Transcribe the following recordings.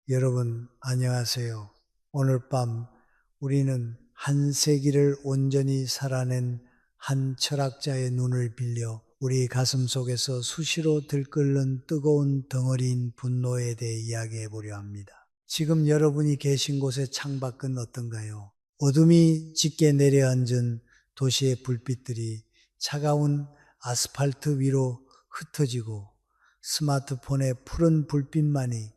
여러분, 안녕하세요. 오늘 밤 우리는 한 세기를 온전히 살아낸 한 철학자의 눈을 빌려 우리 가슴 속에서 수시로 들끓는 뜨거운 덩어리인 분노에 대해 이야기해 보려 합니다. 지금 여러분이 계신 곳의 창밖은 어떤가요? 어둠이 짙게 내려앉은 도시의 불빛들이 차가운 아스팔트 위로 흩어지고 스마트폰의 푸른 불빛만이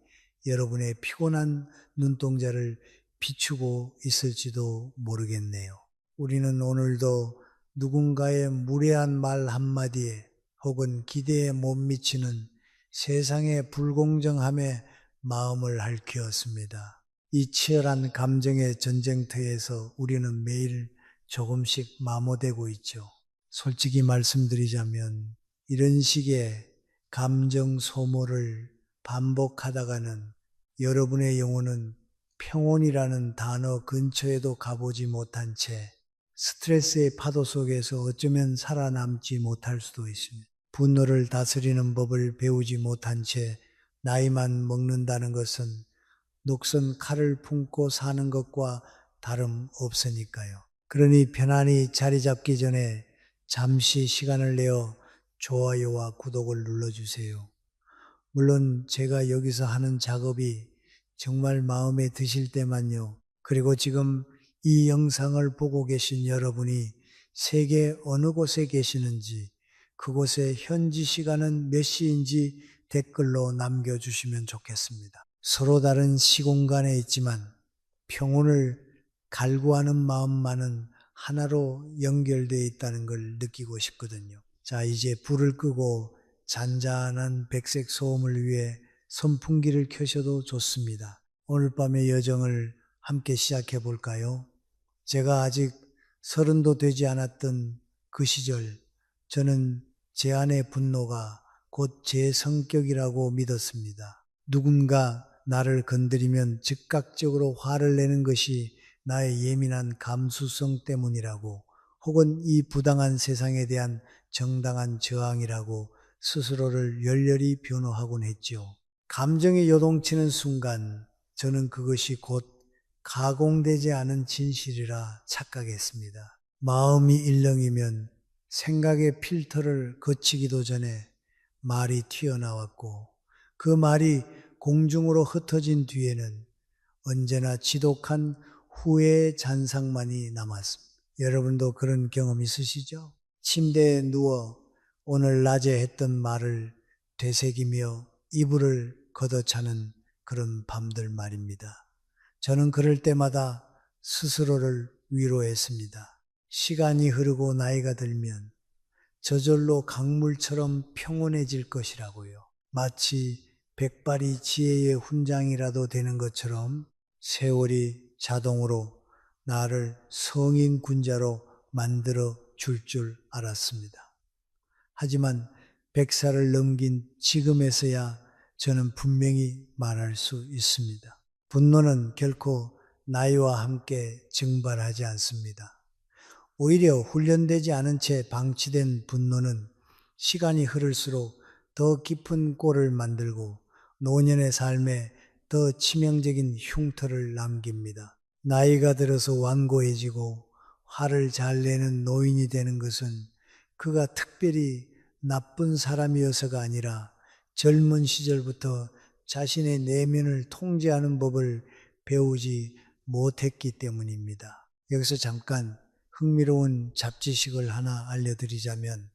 여러분의 피곤한 눈동자를 비추고 있을지도 모르겠네요. 우리는 오늘도 누군가의 무례한 말 한마디에 혹은 기대에 못 미치는 세상의 불공정함에 마음을 핥히었습니다. 이 치열한 감정의 전쟁터에서 우리는 매일 조금씩 마모되고 있죠. 솔직히 말씀드리자면 이런 식의 감정 소모를 반복하다가는 여러분의 영혼은 평온이라는 단어 근처에도 가보지 못한 채 스트레스의 파도 속에서 어쩌면 살아남지 못할 수도 있습니다. 분노를 다스리는 법을 배우지 못한 채 나이만 먹는다는 것은 녹슨 칼을 품고 사는 것과 다름없으니까요. 그러니 편안히 자리 잡기 전에 잠시 시간을 내어 좋아요와 구독을 눌러주세요. 물론 제가 여기서 하는 작업이 정말 마음에 드실 때만요. 그리고 지금 이 영상을 보고 계신 여러분이 세계 어느 곳에 계시는지, 그곳의 현지 시간은 몇 시인지 댓글로 남겨주시면 좋겠습니다. 서로 다른 시공간에 있지만 평온을 갈구하는 마음만은 하나로 연결되어 있다는 걸 느끼고 싶거든요. 자, 이제 불을 끄고 잔잔한 백색 소음을 위해 선풍기를 켜셔도 좋습니다. 오늘 밤의 여정을 함께 시작해 볼까요? 제가 아직 30도 되지 않았던 그 시절, 저는 제 안의 분노가 곧 제 성격이라고 믿었습니다. 누군가 나를 건드리면 즉각적으로 화를 내는 것이 나의 예민한 감수성 때문이라고, 혹은 이 부당한 세상에 대한 정당한 저항이라고 스스로를 열렬히 변호하곤 했죠. 감정이 요동치는 순간 저는 그것이 곧 가공되지 않은 진실이라 착각했습니다. 마음이 일렁이면 생각의 필터를 거치기도 전에 말이 튀어나왔고, 그 말이 공중으로 흩어진 뒤에는 언제나 지독한 후회의 잔상만이 남았습니다. 여러분도 그런 경험 있으시죠? 침대에 누워 오늘 낮에 했던 말을 되새기며 이불을 걷어차는 그런 밤들 말입니다. 저는 그럴 때마다 스스로를 위로했습니다. 시간이 흐르고 나이가 들면 저절로 강물처럼 평온해질 것이라고요. 마치 백발이 지혜의 훈장이라도 되는 것처럼 세월이 자동으로 나를 성인 군자로 만들어 줄 알았습니다. 하지만 100살을 넘긴 지금에서야 저는 분명히 말할 수 있습니다. 분노는 결코 나이와 함께 증발하지 않습니다. 오히려 훈련되지 않은 채 방치된 분노는 시간이 흐를수록 더 깊은 꼴을 만들고 노년의 삶에 더 치명적인 흉터를 남깁니다. 나이가 들어서 완고해지고 화를 잘 내는 노인이 되는 것은 그가 특별히 나쁜 사람이어서가 아니라 젊은 시절부터 자신의 내면을 통제하는 법을 배우지 못했기 때문입니다. 여기서 잠깐 흥미로운 잡지식을 하나 알려드리자면,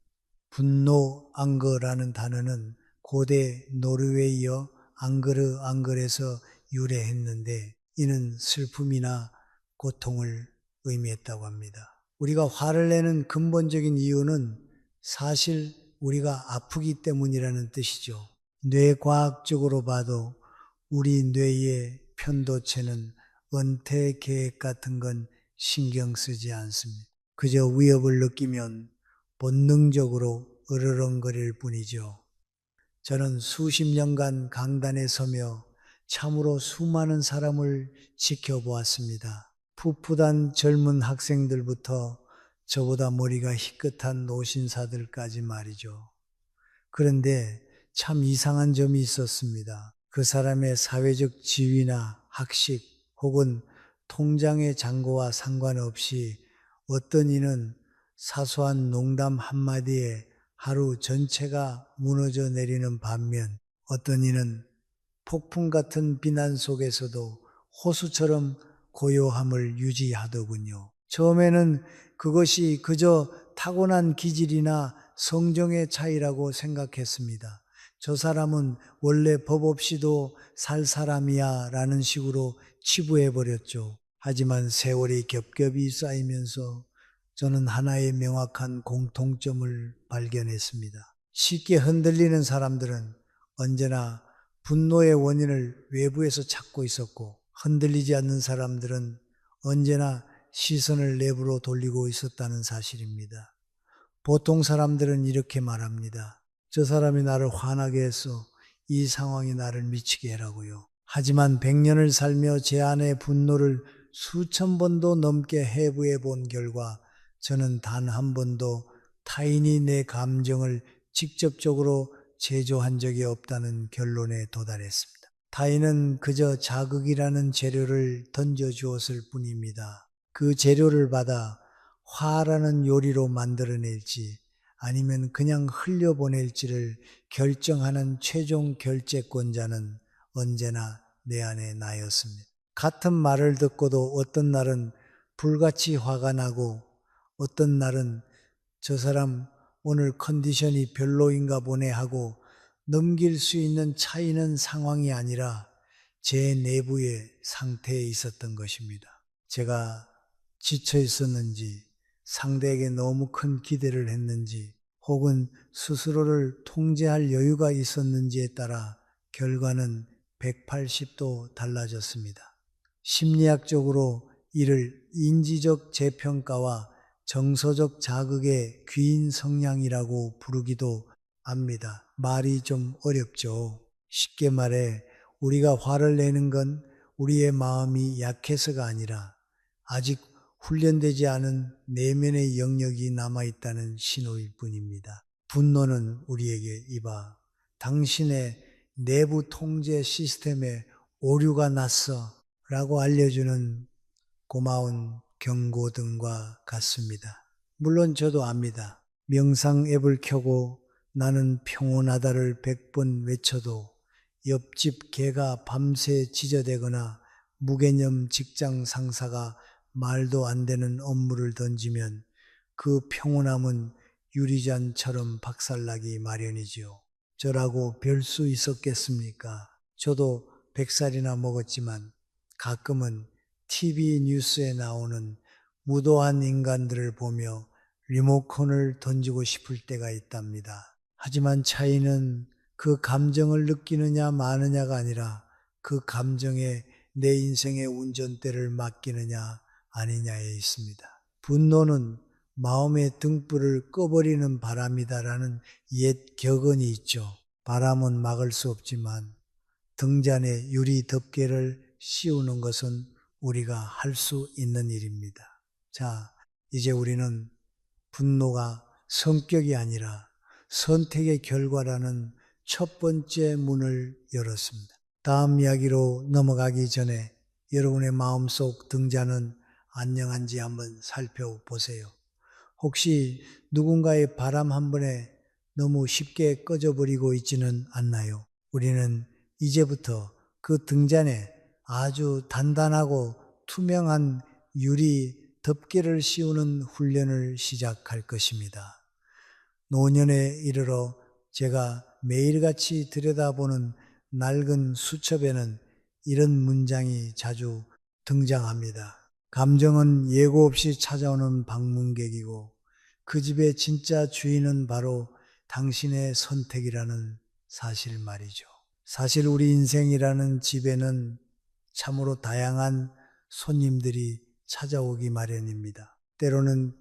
분노 앙거라는 단어는 고대 노르웨이어 앙거르에서 유래했는데, 이는 슬픔이나 고통을 의미했다고 합니다. 우리가 화를 내는 근본적인 이유는 사실 우리가 아프기 때문이라는 뜻이죠. 뇌과학적으로 봐도 우리 뇌의 편도체는 은퇴 계획 같은 건 신경 쓰지 않습니다. 그저 위협을 느끼면 본능적으로 으르렁거릴 뿐이죠. 저는 수십 년간 강단에 서며 참으로 수많은 사람을 지켜보았습니다. 풋풋한 젊은 학생들부터 저보다 머리가 희끗한 노신사들까지 말이죠. 그런데 참 이상한 점이 있었습니다. 그 사람의 사회적 지위나 학식 혹은 통장의 잔고와 상관없이 어떤 이는 사소한 농담 한마디에 하루 전체가 무너져 내리는 반면 어떤 이는 폭풍 같은 비난 속에서도 호수처럼 고요함을 유지하더군요. 처음에는 그것이 그저 타고난 기질이나 성정의 차이라고 생각했습니다. 저 사람은 원래 법 없이도 살 사람이야 라는 식으로 치부해버렸죠. 하지만 세월이 겹겹이 쌓이면서 저는 하나의 명확한 공통점을 발견했습니다. 쉽게 흔들리는 사람들은 언제나 분노의 원인을 외부에서 찾고 있었고, 흔들리지 않는 사람들은 언제나 시선을 내부로 돌리고 있었다는 사실입니다. 보통 사람들은 이렇게 말합니다. 저 사람이 나를 화나게 했어. 이 상황이 나를 미치게 해라고요. 하지만 100년을 살며 제 안의 분노를 수천 번도 넘게 해부해 본 결과 저는 단 한 번도 타인이 내 감정을 직접적으로 제조한 적이 없다는 결론에 도달했습니다. 타인은 그저 자극이라는 재료를 던져주었을 뿐입니다. 그 재료를 받아 화라는 요리로 만들어낼지 아니면 그냥 흘려보낼지를 결정하는 최종 결재권자는 언제나 내 안에 나였습니다. 같은 말을 듣고도 어떤 날은 불같이 화가 나고 어떤 날은 저 사람 오늘 컨디션이 별로인가 보네 하고 넘길 수 있는 차이는 상황이 아니라 제 내부의 상태에 있었던 것입니다. 제가 지쳐 있었는지, 상대에게 너무 큰 기대를 했는지, 혹은 스스로를 통제할 여유가 있었는지에 따라 결과는 180도 달라졌습니다. 심리학적으로 이를 인지적 재평가와 정서적 자극의 귀인 성향이라고 부르기도 합니다. 말이 좀 어렵죠. 쉽게 말해 우리가 화를 내는 건 우리의 마음이 약해서가 아니라 아직 훈련되지 않은 내면의 영역이 남아있다는 신호일 뿐입니다. 분노는 우리에게 이봐 당신의 내부 통제 시스템에 오류가 났어 라고 알려주는 고마운 경고등과 같습니다. 물론 저도 압니다. 명상 앱을 켜고 나는 평온하다를 100번 외쳐도 옆집 개가 밤새 짖어대거나 무개념 직장 상사가 말도 안 되는 업무를 던지면 그 평온함은 유리잔처럼 박살나기 마련이지요. 저라고 별 수 있었겠습니까? 저도 100살이나 먹었지만 가끔은 TV 뉴스에 나오는 무도한 인간들을 보며 리모컨을 던지고 싶을 때가 있답니다. 하지만 차이는 그 감정을 느끼느냐 마느냐가 아니라 그 감정에 내 인생의 운전대를 맡기느냐 아니냐에 있습니다. 분노는 마음의 등불을 꺼버리는 바람이다라는 옛 격언이 있죠. 바람은 막을 수 없지만 등잔에 유리 덮개를 씌우는 것은 우리가 할 수 있는 일입니다. 자, 이제 우리는 분노가 성격이 아니라 선택의 결과라는 첫 번째 문을 열었습니다. 다음 이야기로 넘어가기 전에 여러분의 마음속 등잔은 안녕한지 한번 살펴보세요. 혹시 누군가의 바람 한 번에 너무 쉽게 꺼져버리고 있지는 않나요? 우리는 이제부터 그 등잔에 아주 단단하고 투명한 유리 덮개를 씌우는 훈련을 시작할 것입니다. 노년에 이르러 제가 매일같이 들여다보는 낡은 수첩에는 이런 문장이 자주 등장합니다. 감정은 예고 없이 찾아오는 방문객이고 그 집의 진짜 주인은 바로 당신의 선택이라는 사실 말이죠. 사실 우리 인생이라는 집에는 참으로 다양한 손님들이 찾아오기 마련입니다. 때로는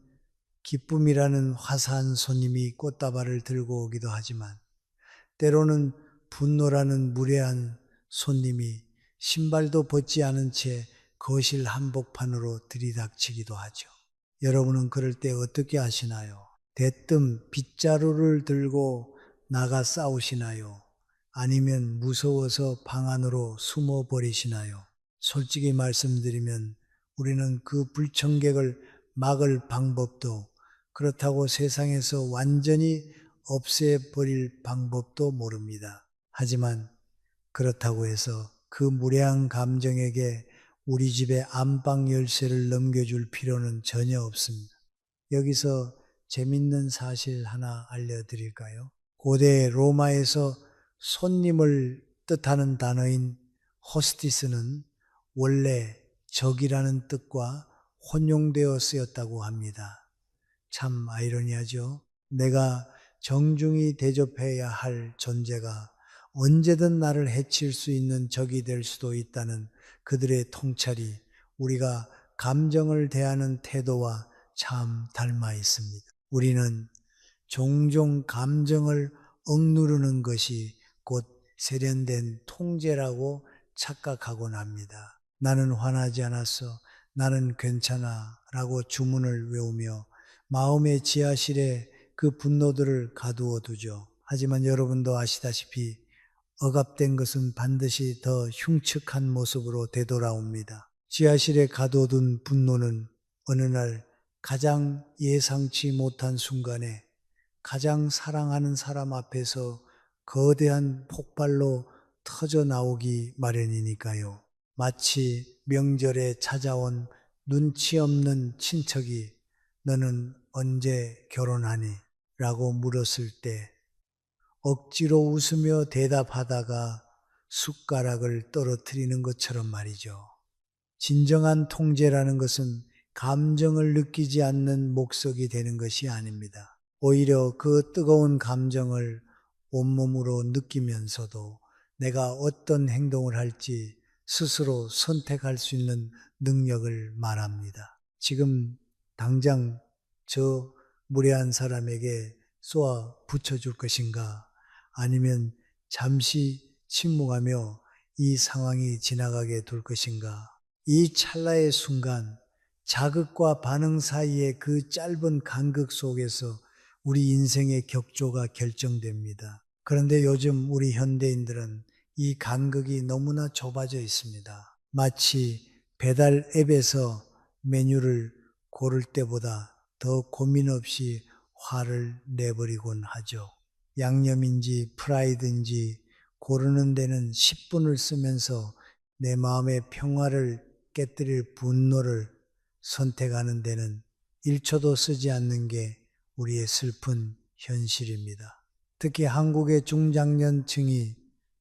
기쁨이라는 화사한 손님이 꽃다발을 들고 오기도 하지만 때로는 분노라는 무례한 손님이 신발도 벗지 않은 채 거실 한복판으로 들이닥치기도 하죠. 여러분은 그럴 때 어떻게 하시나요? 대뜸 빗자루를 들고 나가 싸우시나요? 아니면 무서워서 방 안으로 숨어 버리시나요? 솔직히 말씀드리면 우리는 그 불청객을 막을 방법도, 그렇다고 세상에서 완전히 없애버릴 방법도 모릅니다. 하지만 그렇다고 해서 그 무례한 감정에게 우리 집의 안방 열쇠를 넘겨줄 필요는 전혀 없습니다. 여기서 재밌는 사실 하나 알려드릴까요? 고대 로마에서 손님을 뜻하는 단어인 호스티스는 원래 적이라는 뜻과 혼용되어 쓰였다고 합니다. 참 아이러니하죠. 내가 정중히 대접해야 할 존재가 언제든 나를 해칠 수 있는 적이 될 수도 있다는 그들의 통찰이 우리가 감정을 대하는 태도와 참 닮아 있습니다. 우리는 종종 감정을 억누르는 것이 곧 세련된 통제라고 착각하곤 합니다. 나는 화나지 않았어. 나는 괜찮아. 라고 주문을 외우며 마음의 지하실에 그 분노들을 가두어 두죠. 하지만 여러분도 아시다시피 억압된 것은 반드시 더 흉측한 모습으로 되돌아옵니다. 지하실에 가둬둔 분노는 어느 날 가장 예상치 못한 순간에 가장 사랑하는 사람 앞에서 거대한 폭발로 터져 나오기 마련이니까요. 마치 명절에 찾아온 눈치 없는 친척이 너는 언제 결혼하니? 라고 물었을 때 억지로 웃으며 대답하다가 숟가락을 떨어뜨리는 것처럼 말이죠. 진정한 통제라는 것은 감정을 느끼지 않는 목석이 되는 것이 아닙니다. 오히려 그 뜨거운 감정을 온몸으로 느끼면서도 내가 어떤 행동을 할지 스스로 선택할 수 있는 능력을 말합니다. 지금 당장 저 무례한 사람에게 쏘아 붙여줄 것인가? 아니면 잠시 침묵하며 이 상황이 지나가게 둘 것인가? 이 찰나의 순간 자극과 반응 사이의 그 짧은 간극 속에서 우리 인생의 격조가 결정됩니다. 그런데 요즘 우리 현대인들은 이 간극이 너무나 좁아져 있습니다. 마치 배달 앱에서 메뉴를 고를 때보다 더 고민 없이 화를 내버리곤 하죠. 양념인지 프라이드인지 고르는 데는 10분을 쓰면서 내 마음의 평화를 깨뜨릴 분노를 선택하는 데는 1초도 쓰지 않는 게 우리의 슬픈 현실입니다. 특히 한국의 중장년층이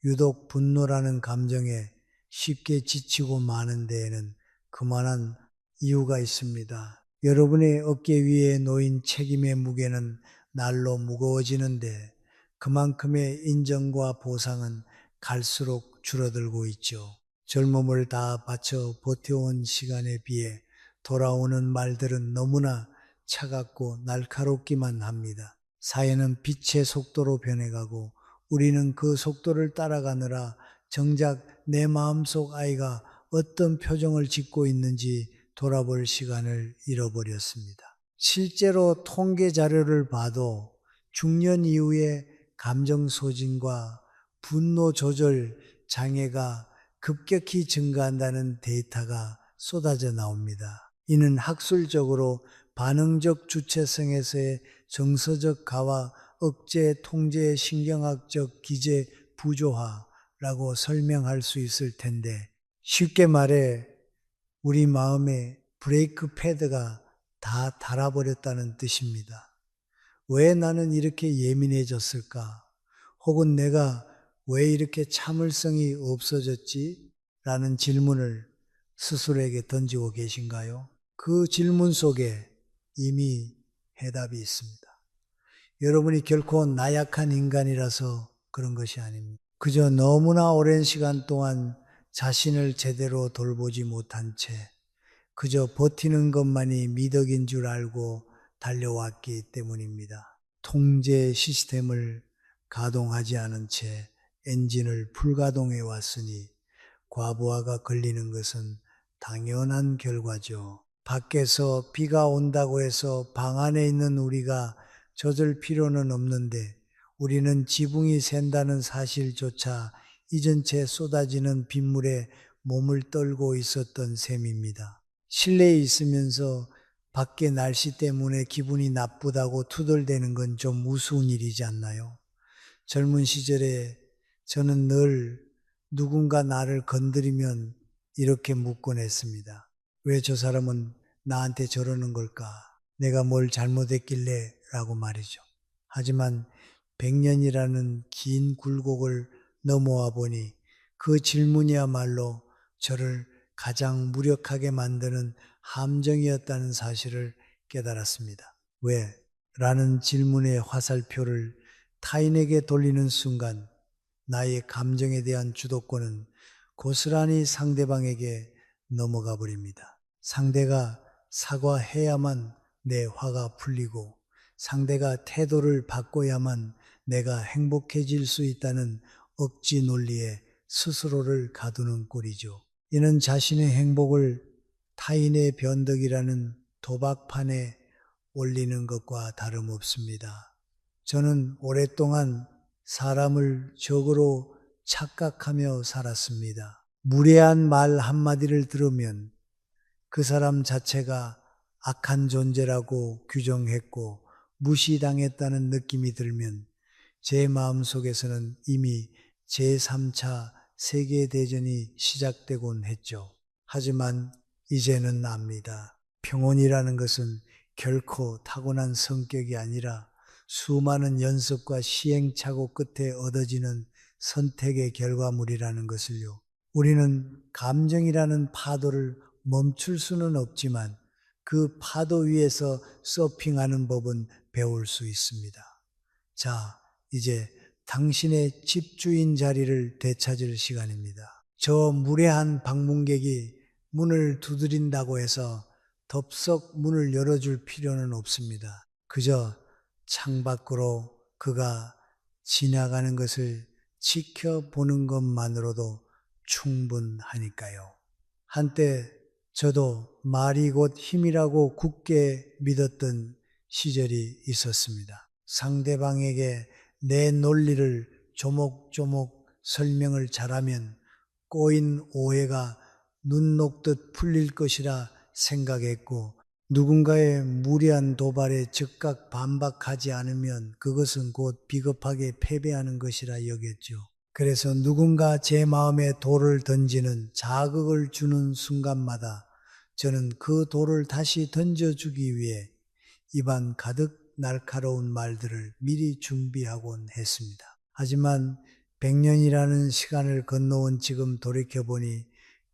유독 분노라는 감정에 쉽게 지치고 마는 데에는 그만한 이유가 있습니다. 여러분의 어깨 위에 놓인 책임의 무게는 날로 무거워지는데 그만큼의 인정과 보상은 갈수록 줄어들고 있죠. 젊음을 다 바쳐 버텨온 시간에 비해 돌아오는 말들은 너무나 차갑고 날카롭기만 합니다. 사회는 빛의 속도로 변해가고 우리는 그 속도를 따라가느라 정작 내 마음속 아이가 어떤 표정을 짓고 있는지 돌아볼 시간을 잃어버렸습니다. 실제로 통계 자료를 봐도 중년 이후에 감정 소진과 분노 조절 장애가 급격히 증가한다는 데이터가 쏟아져 나옵니다. 이는 학술적으로 반응적 주체성에서의 정서적 가와 억제 통제의 신경학적 기제 부조화라고 설명할 수 있을 텐데 쉽게 말해 우리 마음에 브레이크 패드가 다 닳아버렸다는 뜻입니다. 왜 나는 이렇게 예민해졌을까? 혹은 내가 왜 이렇게 참을성이 없어졌지? 라는 질문을 스스로에게 던지고 계신가요? 그 질문 속에 이미 해답이 있습니다. 여러분이 결코 나약한 인간이라서 그런 것이 아닙니다. 그저 너무나 오랜 시간 동안 자신을 제대로 돌보지 못한 채 그저 버티는 것만이 미덕인 줄 알고 달려왔기 때문입니다. 통제 시스템을 가동하지 않은 채 엔진을 불가동해 왔으니 과부하가 걸리는 것은 당연한 결과죠. 밖에서 비가 온다고 해서 방 안에 있는 우리가 젖을 필요는 없는데 우리는 지붕이 샌다는 사실조차 잊은 채 쏟아지는 빗물에 몸을 떨고 있었던 셈입니다. 실내에 있으면서 밖에 날씨 때문에 기분이 나쁘다고 투덜대는 건 좀 우스운 일이지 않나요? 젊은 시절에 저는 늘 누군가 나를 건드리면 이렇게 묻곤 했습니다. 왜 저 사람은 나한테 저러는 걸까? 내가 뭘 잘못했길래? 라고 말이죠. 하지만 100년이라는 긴 굴곡을 넘어와 보니 그 질문이야말로 저를 가장 무력하게 만드는 함정이었다는 사실을 깨달았습니다. 왜? 라는 질문의 화살표를 타인에게 돌리는 순간 나의 감정에 대한 주도권은 고스란히 상대방에게 넘어가 버립니다. 상대가 사과해야만 내 화가 풀리고 상대가 태도를 바꿔야만 내가 행복해질 수 있다는 억지 논리에 스스로를 가두는 꼴이죠. 이는 자신의 행복을 타인의 변덕이라는 도박판에 올리는 것과 다름없습니다. 저는 오랫동안 사람을 적으로 착각하며 살았습니다. 무례한 말 한마디를 들으면 그 사람 자체가 악한 존재라고 규정했고 무시당했다는 느낌이 들면 제 마음속에서는 이미 제3차 세계대전이 시작되곤 했죠. 하지만 이제는 압니다. 평온이라는 것은 결코 타고난 성격이 아니라 수많은 연습과 시행착오 끝에 얻어지는 선택의 결과물이라는 것을요. 우리는 감정이라는 파도를 멈출 수는 없지만 그 파도 위에서 서핑하는 법은 배울 수 있습니다. 자, 이제 당신의 집주인 자리를 되찾을 시간입니다. 저 무례한 방문객이 문을 두드린다고 해서 덥석 문을 열어줄 필요는 없습니다. 그저 창밖으로 그가 지나가는 것을 지켜보는 것만으로도 충분하니까요. 한때 저도 말이 곧 힘이라고 굳게 믿었던 시절이 있었습니다. 상대방에게 내 논리를 조목조목 설명을 잘하면 꼬인 오해가 눈 녹듯 풀릴 것이라 생각했고 누군가의 무리한 도발에 즉각 반박하지 않으면 그것은 곧 비겁하게 패배하는 것이라 여겼죠. 그래서 누군가 제 마음에 돌을 던지는 자극을 주는 순간마다 저는 그 돌을 다시 던져주기 위해 입안 가득 날카로운 말들을 미리 준비하곤 했습니다. 하지만 100년이라는 시간을 건너온 지금 돌이켜보니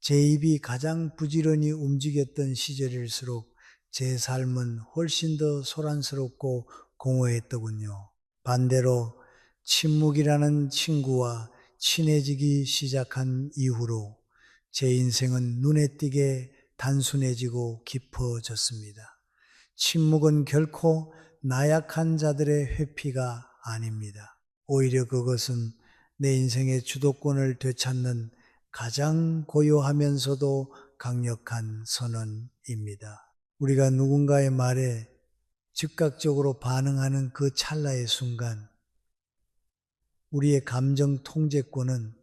제 입이 가장 부지런히 움직였던 시절일수록 제 삶은 훨씬 더 소란스럽고 공허했더군요. 반대로 침묵이라는 친구와 친해지기 시작한 이후로 제 인생은 눈에 띄게 단순해지고 깊어졌습니다. 침묵은 결코 나약한 자들의 회피가 아닙니다. 오히려 그것은 내 인생의 주도권을 되찾는 가장 고요하면서도 강력한 선언입니다. 우리가 누군가의 말에 즉각적으로 반응하는 그 찰나의 순간 우리의 감정 통제권은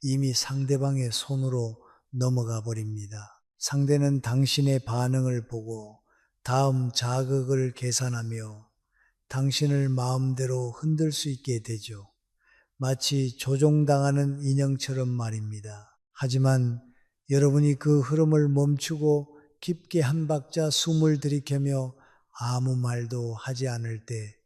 이미 상대방의 손으로 넘어가 버립니다. 상대는 당신의 반응을 보고 다음 자극을 계산하며 당신을 마음대로 흔들 수 있게 되죠. 마치 조종당하는 인형처럼 말입니다. 하지만 여러분이 그 흐름을 멈추고 깊게 한 박자 숨을 들이켜며 아무 말도 하지 않을 때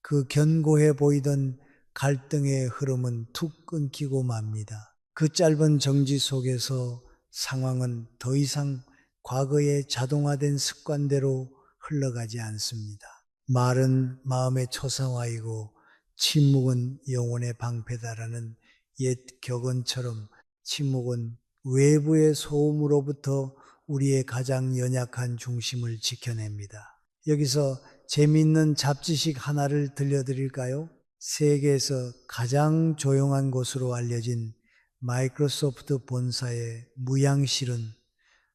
그 견고해 보이던 갈등의 흐름은 툭 끊기고 맙니다. 그 짧은 정지 속에서 상황은 더 이상 과거의 자동화된 습관대로 흘러가지 않습니다. 말은 마음의 초상화이고 침묵은 영혼의 방패다라는 옛 격언처럼 침묵은 외부의 소음으로부터 우리의 가장 연약한 중심을 지켜냅니다. 여기서 재미있는 잡지식 하나를 들려드릴까요? 세계에서 가장 조용한 곳으로 알려진 마이크로소프트 본사의 무향실은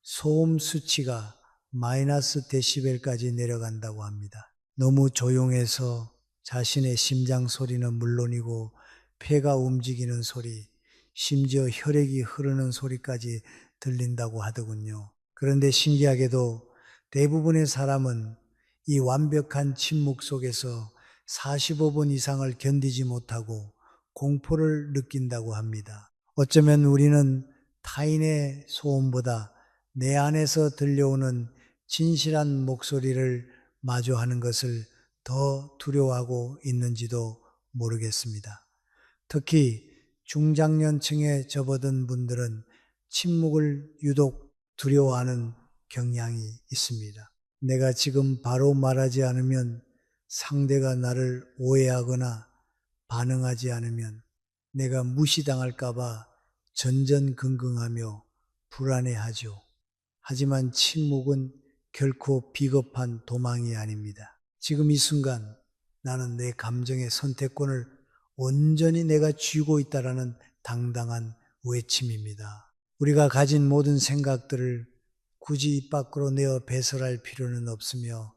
소음 수치가 마이너스 데시벨까지 내려간다고 합니다. 너무 조용해서 자신의 심장 소리는 물론이고 폐가 움직이는 소리, 심지어 혈액이 흐르는 소리까지 들린다고 하더군요. 그런데 신기하게도 대부분의 사람은 이 완벽한 침묵 속에서 45분 이상을 견디지 못하고 공포를 느낀다고 합니다. 어쩌면 우리는 타인의 소음보다 내 안에서 들려오는 진실한 목소리를 마주하는 것을 더 두려워하고 있는지도 모르겠습니다. 특히 중장년층에 접어든 분들은 침묵을 유독 두려워하는 경향이 있습니다. 내가 지금 바로 말하지 않으면 상대가 나를 오해하거나 반응하지 않으면 내가 무시당할까봐 전전긍긍하며 불안해하죠. 하지만 침묵은 결코 비겁한 도망이 아닙니다. 지금 이 순간 나는 내 감정의 선택권을 온전히 내가 쥐고 있다라는 당당한 외침입니다. 우리가 가진 모든 생각들을 굳이 입 밖으로 내어 배설할 필요는 없으며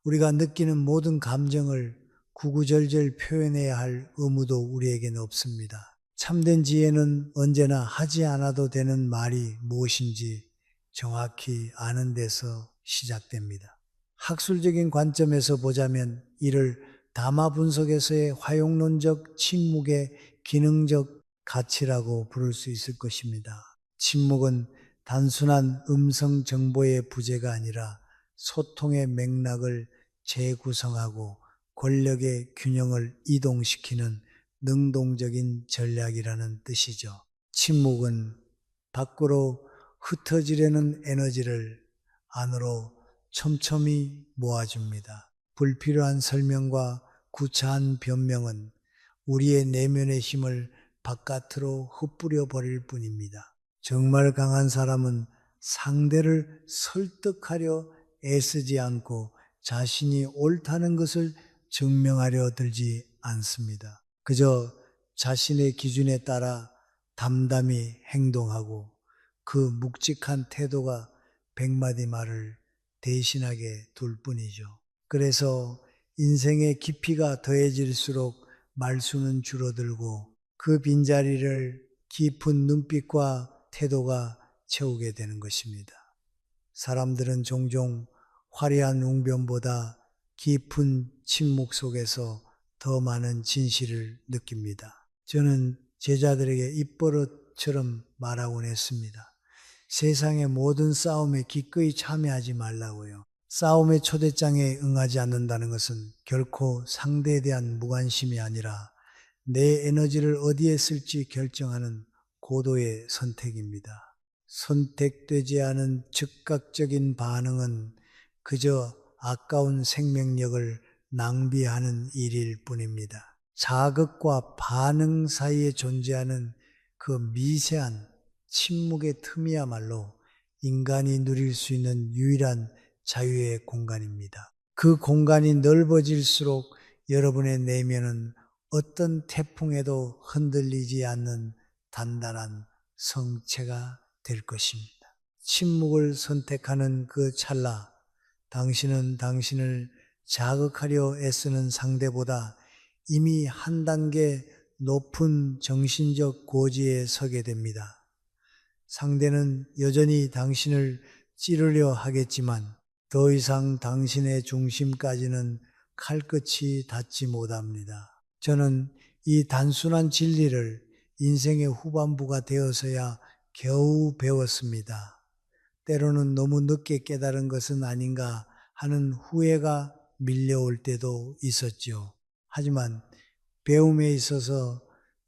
우리가 느끼는 모든 감정을 구구절절 표현해야 할 의무도 우리에게는 없습니다. 참된 지혜는 언제나 하지 않아도 되는 말이 무엇인지 정확히 아는 데서 시작됩니다. 학술적인 관점에서 보자면 이를 담화 분석에서의 활용론적 침묵의 기능적 가치라고 부를 수 있을 것입니다. 침묵은 단순한 음성 정보의 부재가 아니라 소통의 맥락을 재구성하고 권력의 균형을 이동시키는 능동적인 전략이라는 뜻이죠. 침묵은 밖으로 흩어지려는 에너지를 안으로 촘촘히 모아줍니다. 불필요한 설명과 구차한 변명은 우리의 내면의 힘을 바깥으로 흩뿌려 버릴 뿐입니다. 정말 강한 사람은 상대를 설득하려 애쓰지 않고 자신이 옳다는 것을 증명하려 들지 않습니다. 그저 자신의 기준에 따라 담담히 행동하고 그 묵직한 태도가 100마디 말을 대신하게 둘 뿐이죠. 그래서 인생의 깊이가 더해질수록 말수는 줄어들고 그 빈자리를 깊은 눈빛과 태도가 채우게 되는 것입니다. 사람들은 종종 화려한 웅변보다 깊은 침묵 속에서 더 많은 진실을 느낍니다. 저는 제자들에게 입버릇처럼 말하곤 했습니다. 세상의 모든 싸움에 기꺼이 참여하지 말라고요. 싸움의 초대장에 응하지 않는다는 것은 결코 상대에 대한 무관심이 아니라 내 에너지를 어디에 쓸지 결정하는 고도의 선택입니다. 선택되지 않은 즉각적인 반응은 그저 아까운 생명력을 낭비하는 일일 뿐입니다. 자극과 반응 사이에 존재하는 그 미세한 침묵의 틈이야말로 인간이 누릴 수 있는 유일한 자유의 공간입니다. 그 공간이 넓어질수록 여러분의 내면은 어떤 태풍에도 흔들리지 않는 단단한 성체가 될 것입니다. 침묵을 선택하는 그 찰나, 당신은 당신을 자극하려 애쓰는 상대보다 이미 한 단계 높은 정신적 고지에 서게 됩니다. 상대는 여전히 당신을 찌르려 하겠지만 더 이상 당신의 중심까지는 칼끝이 닿지 못합니다. 저는 이 단순한 진리를 인생의 후반부가 되어서야 겨우 배웠습니다. 때로는 너무 늦게 깨달은 것은 아닌가 하는 후회가 밀려올 때도 있었죠. 하지만 배움에 있어서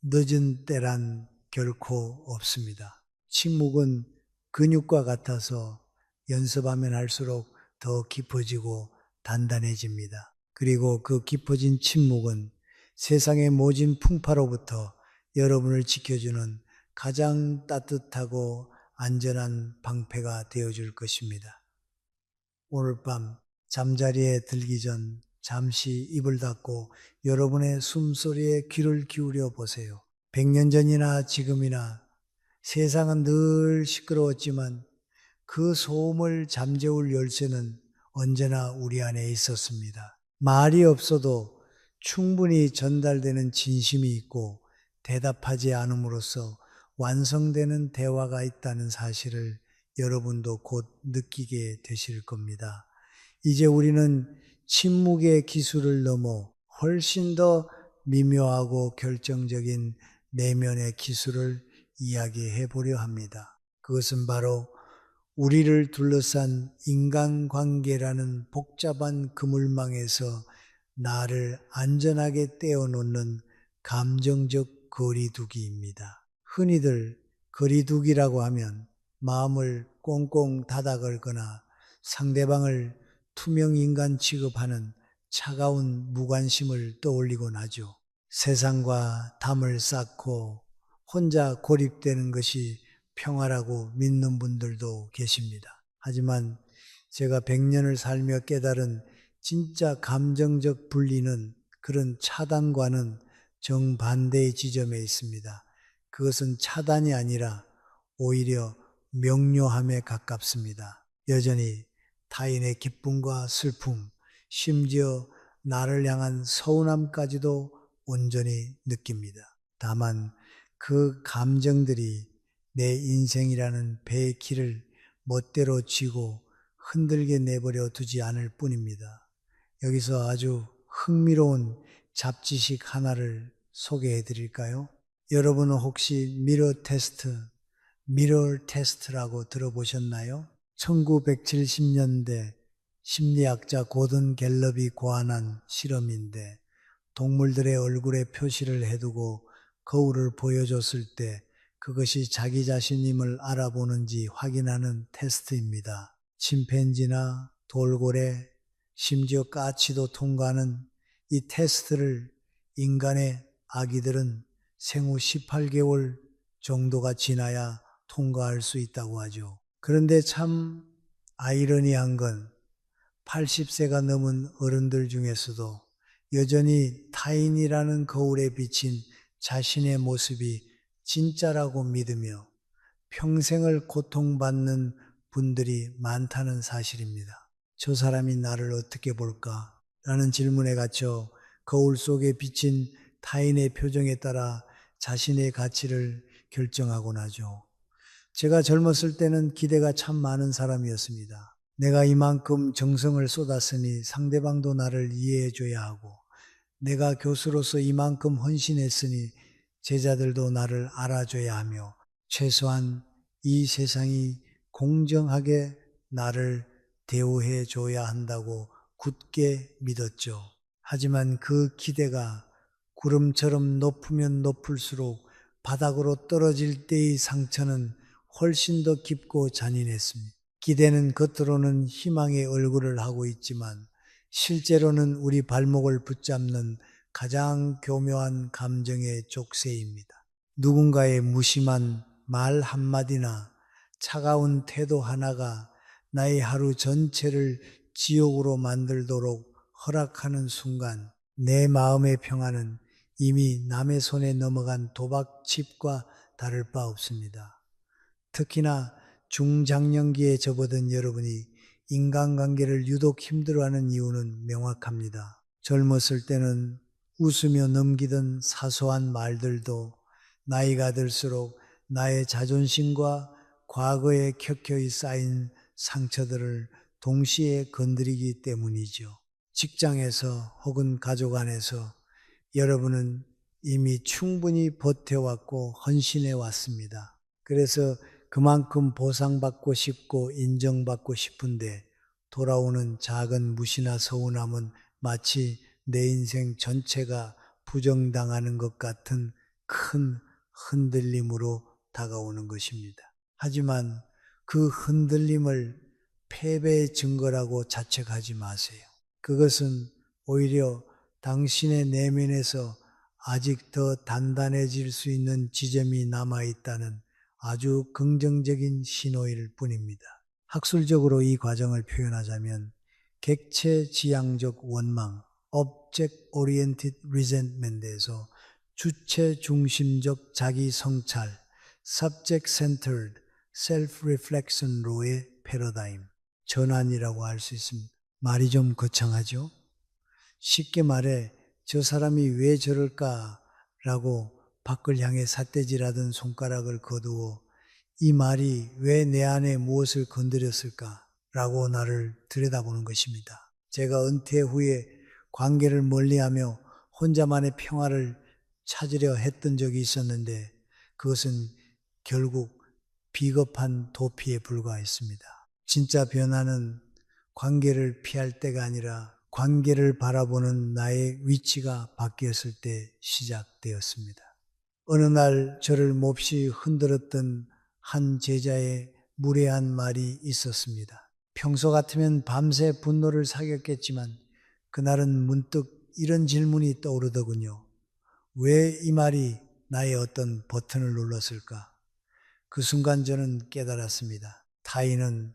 늦은 때란 결코 없습니다. 침묵은 근육과 같아서 연습하면 할수록 더 깊어지고 단단해집니다. 그리고 그 깊어진 침묵은 세상의 모진 풍파로부터 여러분을 지켜주는 가장 따뜻하고 안전한 방패가 되어줄 것입니다. 오늘 밤 잠자리에 들기 전 잠시 입을 닫고 여러분의 숨소리에 귀를 기울여 보세요. 100년 전이나 지금이나 세상은 늘 시끄러웠지만 그 소음을 잠재울 열쇠는 언제나 우리 안에 있었습니다. 말이 없어도 충분히 전달되는 진심이 있고 대답하지 않음으로써 완성되는 대화가 있다는 사실을 여러분도 곧 느끼게 되실 겁니다. 이제 우리는 침묵의 기술을 넘어 훨씬 더 미묘하고 결정적인 내면의 기술을 이야기해 보려 합니다. 그것은 바로 우리를 둘러싼 인간관계라는 복잡한 그물망에서 나를 안전하게 떼어놓는 감정적 거리두기입니다. 흔히들 거리두기라고 하면 마음을 꽁꽁 닫아 걸거나 상대방을 투명인간 취급하는 차가운 무관심을 떠올리곤 하죠. 세상과 담을 쌓고 혼자 고립되는 것이 평화라고 믿는 분들도 계십니다. 하지만 제가 100년을 살며 깨달은 진짜 감정적 분리는 그런 차단과는 정반대의 지점에 있습니다. 그것은 차단이 아니라 오히려 명료함에 가깝습니다. 여전히 타인의 기쁨과 슬픔, 심지어 나를 향한 서운함까지도 온전히 느낍니다. 다만 그 감정들이 내 인생이라는 배의 길을 멋대로 쥐고 흔들게 내버려 두지 않을 뿐입니다. 여기서 아주 흥미로운 잡지식 하나를 소개해 드릴까요? 여러분은 혹시 미러 테스트라고 들어보셨나요? 1970년대 심리학자 고든 갤럽이 고안한 실험인데 동물들의 얼굴에 표시를 해두고 거울을 보여줬을 때 그것이 자기 자신임을 알아보는지 확인하는 테스트입니다. 침팬지나 돌고래, 심지어 까치도 통과하는 이 테스트를 인간의 아기들은 생후 18개월 정도가 지나야 통과할 수 있다고 하죠. 그런데 참 아이러니한 건 80세가 넘은 어른들 중에서도 여전히 타인이라는 거울에 비친 자신의 모습이 진짜라고 믿으며 평생을 고통받는 분들이 많다는 사실입니다. 저 사람이 나를 어떻게 볼까? 라는 질문에 갇혀 거울 속에 비친 타인의 표정에 따라 자신의 가치를 결정하곤 하죠. 제가 젊었을 때는 기대가 참 많은 사람이었습니다. 내가 이만큼 정성을 쏟았으니 상대방도 나를 이해해 줘야 하고, 내가 교수로서 이만큼 헌신했으니 제자들도 나를 알아줘야 하며, 최소한 이 세상이 공정하게 나를 대우해 줘야 한다고 굳게 믿었죠. 하지만 그 기대가 구름처럼 높으면 높을수록 바닥으로 떨어질 때의 상처는 훨씬 더 깊고 잔인했습니다. 기대는 겉으로는 희망의 얼굴을 하고 있지만 실제로는 우리 발목을 붙잡는 가장 교묘한 감정의 족쇄입니다. 누군가의 무심한 말 한마디나 차가운 태도 하나가 나의 하루 전체를 지옥으로 만들도록 허락하는 순간 내 마음의 평화는 이미 남의 손에 넘어간 도박칩과 다를 바 없습니다. 특히나 중장년기에 접어든 여러분이 인간관계를 유독 힘들어하는 이유는 명확합니다. 젊었을 때는 웃으며 넘기던 사소한 말들도 나이가 들수록 나의 자존심과 과거에 켜켜이 쌓인 상처들을 동시에 건드리기 때문이죠. 직장에서 혹은 가족 안에서 여러분은 이미 충분히 버텨왔고 헌신해 왔습니다. 그래서 그만큼 보상받고 싶고 인정받고 싶은데 돌아오는 작은 무시나 서운함은 마치 내 인생 전체가 부정당하는 것 같은 큰 흔들림으로 다가오는 것입니다. 하지만 그 흔들림을 패배의 증거라고 자책하지 마세요. 그것은 오히려 당신의 내면에서 아직 더 단단해질 수 있는 지점이 남아있다는 아주 긍정적인 신호일 뿐입니다. 학술적으로 이 과정을 표현하자면 객체지향적 원망, Object Oriented Resentment에서 주체 중심적 자기 성찰, Subject Centered Self-Reflection로의 패러다임, 전환이라고 할 수 있습니다. 말이 좀 거창하죠? 쉽게 말해 저 사람이 왜 저럴까? 라고 밖을 향해 삿대질하던 손가락을 거두어 이 말이 왜 내 안에 무엇을 건드렸을까? 라고 나를 들여다보는 것입니다. 제가 은퇴 후에 관계를 멀리하며 혼자만의 평화를 찾으려 했던 적이 있었는데 그것은 결국 비겁한 도피에 불과했습니다. 진짜 변화는 관계를 피할 때가 아니라 관계를 바라보는 나의 위치가 바뀌었을 때 시작되었습니다. 어느 날 저를 몹시 흔들었던 한 제자의 무례한 말이 있었습니다. 평소 같으면 밤새 분노를 사겼겠지만 그날은 문득 이런 질문이 떠오르더군요. 왜 이 말이 나의 어떤 버튼을 눌렀을까? 그 순간 저는 깨달았습니다. 타인은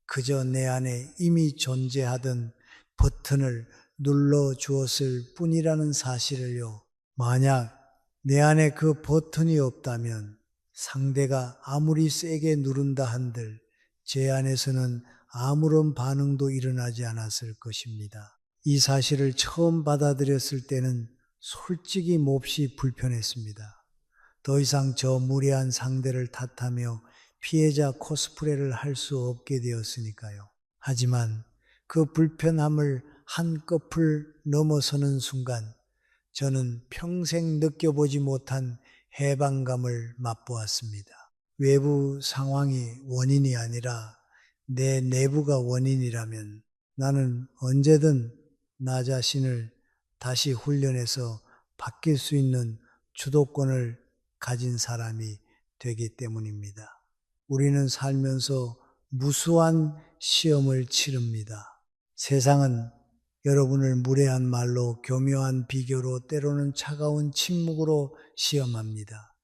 그저 내 안에 이미 존재하던 버튼을 눌러 주었을 뿐이라는 사실을요. 만약 내 안에 그 버튼이 없다면 상대가 아무리 세게 누른다 한들 제 안에서는 아무런 반응도 일어나지 않았을 것입니다. 이 사실을 처음 받아들였을 때는 솔직히 몹시 불편했습니다. 더 이상 저 무례한 상대를 탓하며 피해자 코스프레를 할 수 없게 되었으니까요. 하지만 그 불편함을 한꺼풀 넘어서는 순간 저는 평생 느껴보지 못한 해방감을 맛보았습니다. 외부 상황이 원인이 아니라 내 내부가 원인이라면 나는 언제든 나 자신을 다시 훈련해서 바뀔 수 있는 주도권을 가진 사람이 되기 때문입니다. 우리는 살면서 무수한 시험을 치릅니다. 세상은 여러분을 무례한 말로, 교묘한 비교로, 때로는 차가운 침묵으로 시험합니다.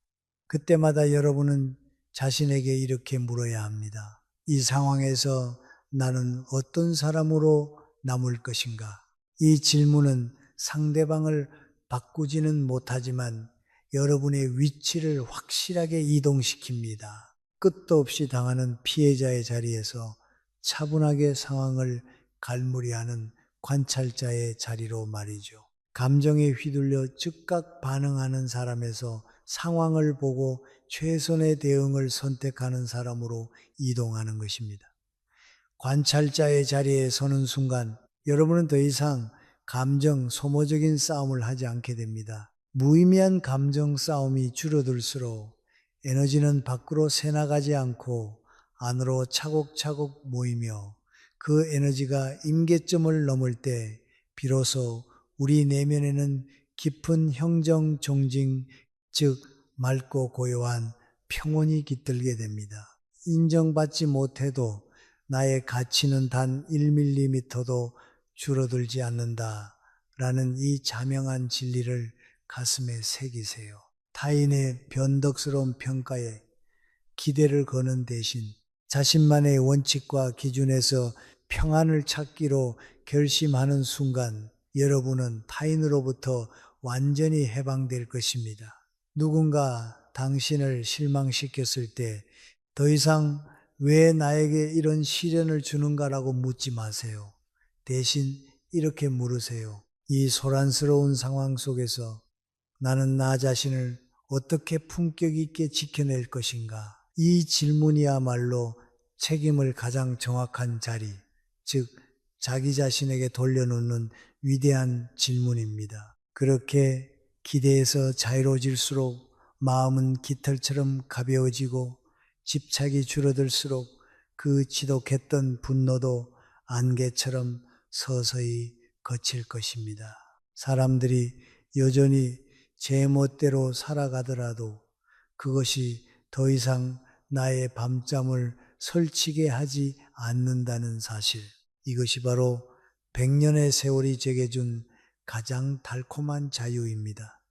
그때마다 여러분은 자신에게 이렇게 물어야 합니다. 이 상황에서 나는 어떤 사람으로 남을 것인가? 이 질문은 상대방을 바꾸지는 못하지만 여러분의 위치를 확실하게 이동시킵니다. 끝도 없이 당하는 피해자의 자리에서 차분하게 상황을 갈무리하는 관찰자의 자리로 말이죠. 감정에 휘둘려 즉각 반응하는 사람에서 상황을 보고 최선의 대응을 선택하는 사람으로 이동하는 것입니다. 관찰자의 자리에 서는 순간 여러분은 더 이상 감정 소모적인 싸움을 하지 않게 됩니다. 무의미한 감정 싸움이 줄어들수록 에너지는 밖으로 새나가지 않고 안으로 차곡차곡 모이며 그 에너지가 임계점을 넘을 때 비로소 우리 내면에는 깊은 형정 정징, 즉 맑고 고요한 평온이 깃들게 됩니다. 인정받지 못해도 나의 가치는 단 1mm도 줄어들지 않는다라는 이 자명한 진리를 가슴에 새기세요. 타인의 변덕스러운 평가에 기대를 거는 대신 자신만의 원칙과 기준에서 평안을 찾기로 결심하는 순간 여러분은 타인으로부터 완전히 해방될 것입니다. 누군가 당신을 실망시켰을 때 더 이상 왜 나에게 이런 시련을 주는가라고 묻지 마세요. 대신 이렇게 물으세요. 이 소란스러운 상황 속에서 나는 나 자신을 어떻게 품격 있게 지켜낼 것인가? 이 질문이야말로 책임을 가장 정확한 자리, 즉 자기 자신에게 돌려놓는 위대한 질문입니다. 그렇게 기대에서 자유로워질수록 마음은 깃털처럼 가벼워지고 집착이 줄어들수록 그 지독했던 분노도 안개처럼 서서히 거칠 것입니다. 사람들이 여전히 제멋대로 살아가더라도 그것이 더 이상 나의 밤잠을 설치게 하지 않는다는 사실. 이것이 바로 100년의 세월이 제게 준 가장 달콤한 자유입니다.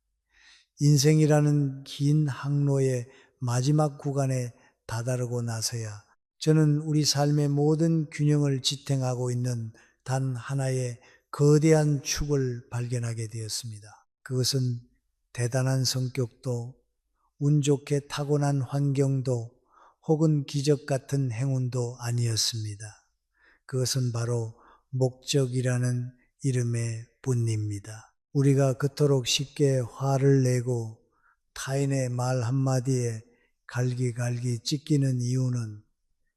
인생이라는 긴 항로의 마지막 구간에 다다르고 나서야 저는 우리 삶의 모든 균형을 지탱하고 있는 단 하나의 거대한 축을 발견하게 되었습니다. 그것은 대단한 성격도 운 좋게 타고난 환경도 혹은 기적 같은 행운도 아니었습니다. 그것은 바로 목적이라는 이름의 뿐입니다. 우리가 그토록 쉽게 화를 내고 타인의 말 한마디에 갈기갈기 찢기는 이유는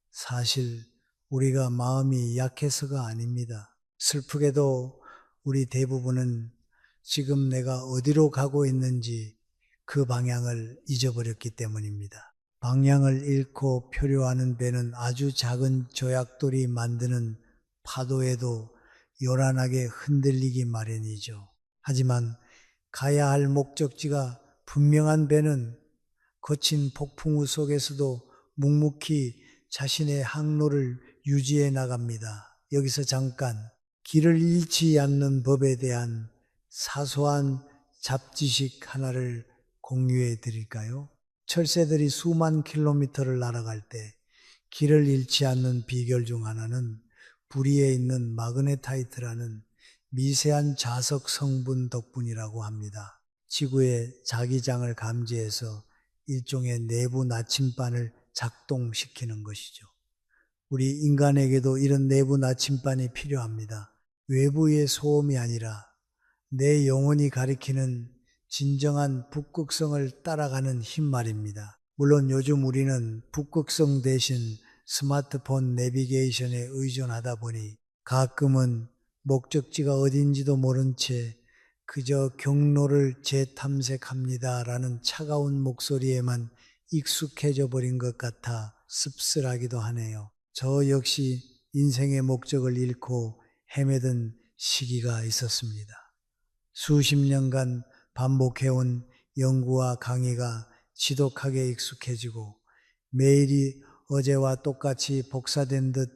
사실 우리가 마음이 약해서가 아닙니다. 슬프게도 우리 대부분은 지금 내가 어디로 가고 있는지 그 방향을 잊어버렸기 때문입니다. 방향을 잃고 표류하는 배는 아주 작은 조약돌이 만드는 파도에도 요란하게 흔들리기 마련이죠. 하지만 가야 할 목적지가 분명한 배는 거친 폭풍우 속에서도 묵묵히 자신의 항로를 유지해 나갑니다. 여기서 잠깐 길을 잃지 않는 법에 대한 사소한 잡지식 하나를 공유해 드릴까요? 철새들이 수만 킬로미터를 날아갈 때 길을 잃지 않는 비결 중 하나는 부리에 있는 마그네타이트라는 미세한 자석 성분 덕분이라고 합니다. 지구의 자기장을 감지해서 일종의 내부 나침반을 작동시키는 것이죠. 우리 인간에게도 이런 내부 나침반이 필요합니다. 외부의 소음이 아니라 내 영혼이 가리키는 진정한 북극성을 따라가는 힘 말입니다. 물론 요즘 우리는 북극성 대신 스마트폰 내비게이션에 의존하다 보니 가끔은 목적지가 어딘지도 모른 채 그저 경로를 재탐색합니다라는 차가운 목소리에만 익숙해져 버린 것 같아 씁쓸하기도 하네요. 저 역시 인생의 목적을 잃고 헤매던 시기가 있었습니다. 수십 년간 반복해온 연구와 강의가 지독하게 익숙해지고 매일이 어제와 똑같이 복사된 듯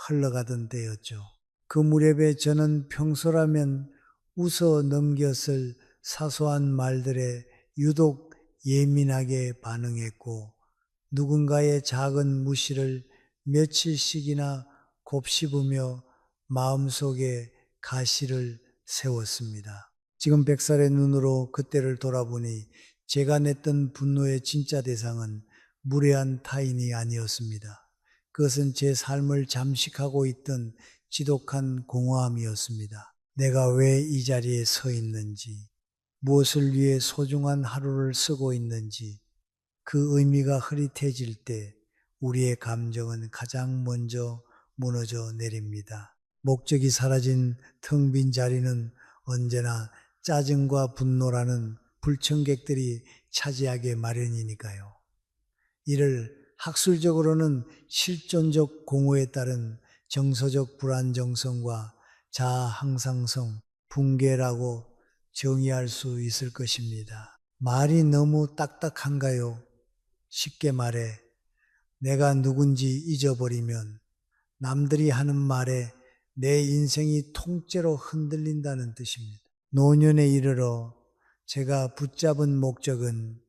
흘러가던 때였죠. 그 무렵에 저는 평소라면 웃어 넘겼을 사소한 말들에 유독 예민하게 반응했고 누군가의 작은 무시를 며칠씩이나 곱씹으며 마음속에 가시를 세웠습니다. 지금 100살의 눈으로 그때를 돌아보니 제가 냈던 분노의 진짜 대상은 무례한 타인이 아니었습니다. 그것은 제 삶을 잠식하고 있던 지독한 공허함이었습니다. 내가 왜 이 자리에 서 있는지, 무엇을 위해 소중한 하루를 쓰고 있는지, 그 의미가 흐릿해질 때 우리의 감정은 가장 먼저 무너져 내립니다. 목적이 사라진 텅 빈 자리는 언제나 짜증과 분노라는 불청객들이 차지하게 마련이니까요. 이를 학술적으로는 실존적 공허에 따른 정서적 불안정성과 자아 항상성, 붕괴라고 정의할 수 있을 것입니다. 말이 너무 딱딱한가요? 쉽게 말해 내가 누군지 잊어버리면 남들이 하는 말에 내 인생이 통째로 흔들린다는 뜻입니다. 노년에 이르러 제가 붙잡은 목적은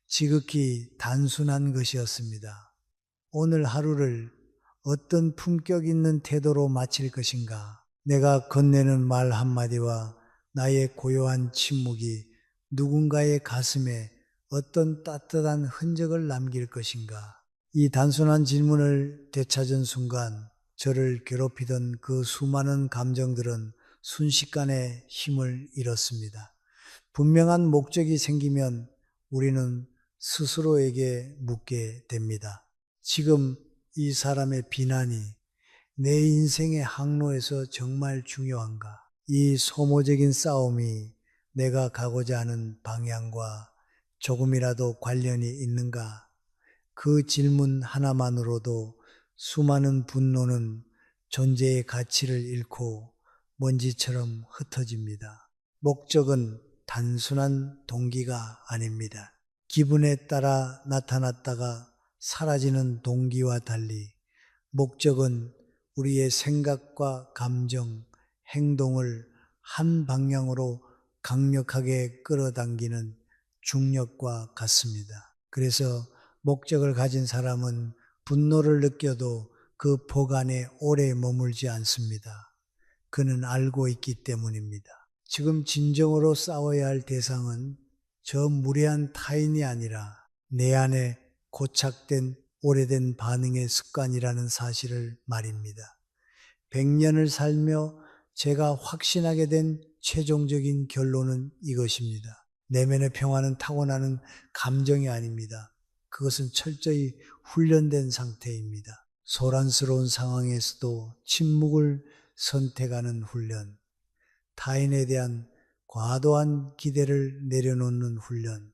지극히 단순한 것이었습니다. 오늘 하루를 어떤 품격 있는 태도로 마칠 것인가? 내가 건네는 말 한마디와 나의 고요한 침묵이 누군가의 가슴에 어떤 따뜻한 흔적을 남길 것인가? 이 단순한 질문을 되찾은 순간 저를 괴롭히던 그 수많은 감정들은 순식간에 힘을 잃었습니다. 분명한 목적이 생기면 우리는 스스로에게 묻게 됩니다. 지금 이 사람의 비난이 내 인생의 항로에서 정말 중요한가? 이 소모적인 싸움이 내가 가고자 하는 방향과 조금이라도 관련이 있는가? 그 질문 하나만으로도 수많은 분노는 존재의 가치를 잃고 먼지처럼 흩어집니다. 목적은 단순한 동기가 아닙니다. 기분에 따라 나타났다가 사라지는 동기와 달리 목적은 우리의 생각과 감정, 행동을 한 방향으로 강력하게 끌어당기는 중력과 같습니다. 그래서 목적을 가진 사람은 분노를 느껴도 그 복 안에 오래 머물지 않습니다. 그는 알고 있기 때문입니다. 지금 진정으로 싸워야 할 대상은 저 무례한 타인이 아니라 내 안에 고착된 오래된 반응의 습관이라는 사실을 말입니다. 100년을 살며 제가 확신하게 된 최종적인 결론은 이것입니다. 내면의 평화는 타고나는 감정이 아닙니다. 그것은 철저히 훈련된 상태입니다. 소란스러운 상황에서도 침묵을 선택하는 훈련, 타인에 대한 과도한 기대를 내려놓는 훈련,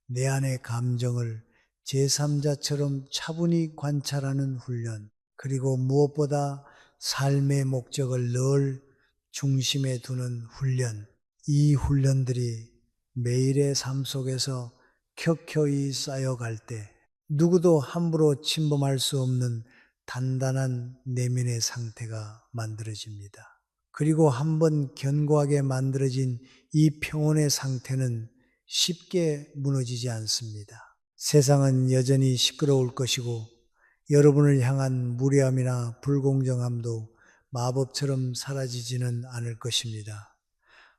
내 안의 감정을 제3자처럼 차분히 관찰하는 훈련, 그리고 무엇보다 삶의 목적을 늘 중심에 두는 훈련, 이 훈련들이 매일의 삶 속에서 켜켜이 쌓여갈 때 누구도 함부로 침범할 수 없는 단단한 내면의 상태가 만들어집니다. 그리고 한번 견고하게 만들어진 이 평온의 상태는 쉽게 무너지지 않습니다. 세상은 여전히 시끄러울 것이고 여러분을 향한 무례함이나 불공정함도 마법처럼 사라지지는 않을 것입니다.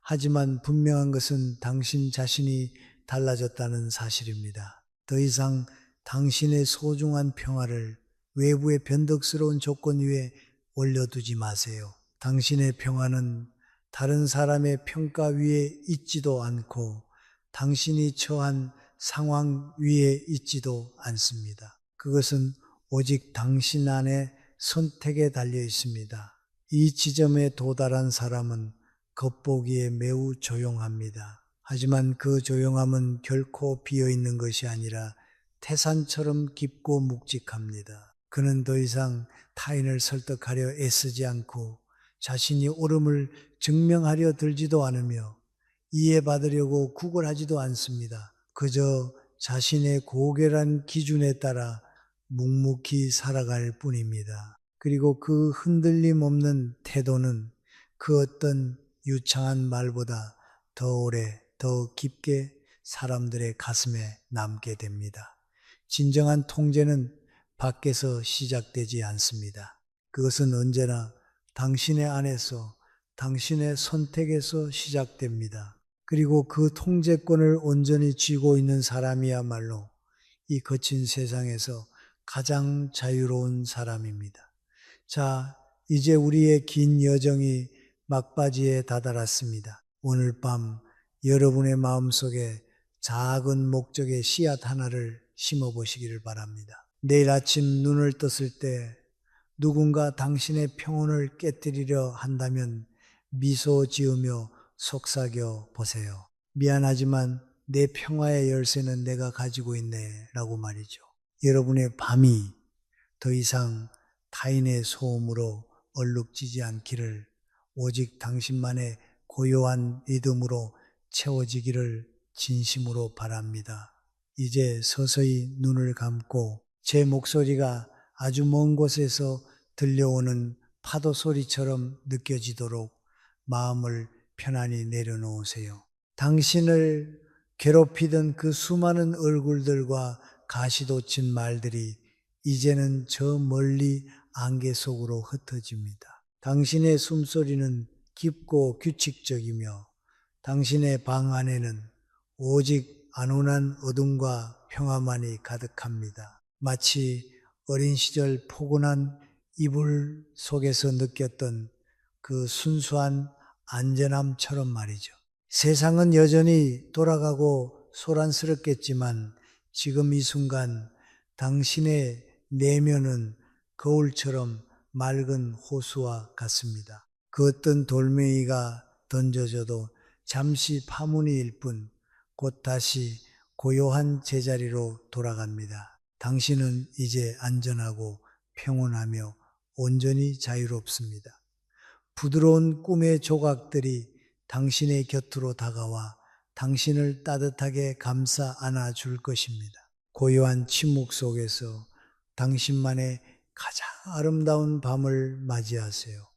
하지만 분명한 것은 당신 자신이 달라졌다는 사실입니다. 더 이상 당신의 소중한 평화를 외부의 변덕스러운 조건 위에 올려두지 마세요. 당신의 평화는 다른 사람의 평가 위에 있지도 않고 당신이 처한 상황 위에 있지도 않습니다. 그것은 오직 당신 안의 선택에 달려 있습니다. 이 지점에 도달한 사람은 겉보기에 매우 조용합니다. 하지만 그 조용함은 결코 비어있는 것이 아니라 태산처럼 깊고 묵직합니다. 그는 더 이상 타인을 설득하려 애쓰지 않고 자신이 옳음을 증명하려 들지도 않으며 이해받으려고 구걸하지도 않습니다. 그저 자신의 고결한 기준에 따라 묵묵히 살아갈 뿐입니다. 그리고 그 흔들림 없는 태도는 그 어떤 유창한 말보다 더 오래, 더 깊게 사람들의 가슴에 남게 됩니다. 진정한 통제는 밖에서 시작되지 않습니다. 그것은 언제나 당신의 안에서, 당신의 선택에서 시작됩니다. 그리고 그 통제권을 온전히 쥐고 있는 사람이야말로 이 거친 세상에서 가장 자유로운 사람입니다. 자, 이제 우리의 긴 여정이 막바지에 다다랐습니다. 오늘 밤 여러분의 마음속에 작은 목적의 씨앗 하나를 심어보시기를 바랍니다. 내일 아침 눈을 떴을 때 누군가 당신의 평온을 깨뜨리려 한다면 미소 지으며 속삭여 보세요. 미안하지만 내 평화의 열쇠는 내가 가지고 있네 라고 말이죠. 여러분의 밤이 더 이상 타인의 소음으로 얼룩지지 않기를, 오직 당신만의 고요한 리듬으로 채워지기를 진심으로 바랍니다. 이제 서서히 눈을 감고 제 목소리가 아주 먼 곳에서 들려오는 파도 소리처럼 느껴지도록 마음을 편안히 내려놓으세요. 당신을 괴롭히던 그 수많은 얼굴들과 가시돋친 말들이 이제는 저 멀리 안개 속으로 흩어집니다. 당신의 숨소리는 깊고 규칙적이며 당신의 방 안에는 오직 안온한 어둠과 평화만이 가득합니다. 마치 어린 시절 포근한 이불 속에서 느꼈던 그 순수한 안전함처럼 말이죠. 세상은 여전히 돌아가고 소란스럽겠지만 지금 이 순간 당신의 내면은 거울처럼 맑은 호수와 같습니다. 그 어떤 돌멩이가 던져져도 잠시 파문이일 뿐 곧 다시 고요한 제자리로 돌아갑니다. 당신은 이제 안전하고 평온하며 온전히 자유롭습니다. 부드러운 꿈의 조각들이 당신의 곁으로 다가와 당신을 따뜻하게 감싸 안아 줄 것입니다. 고요한 침묵 속에서 당신만의 가장 아름다운 밤을 맞이하세요.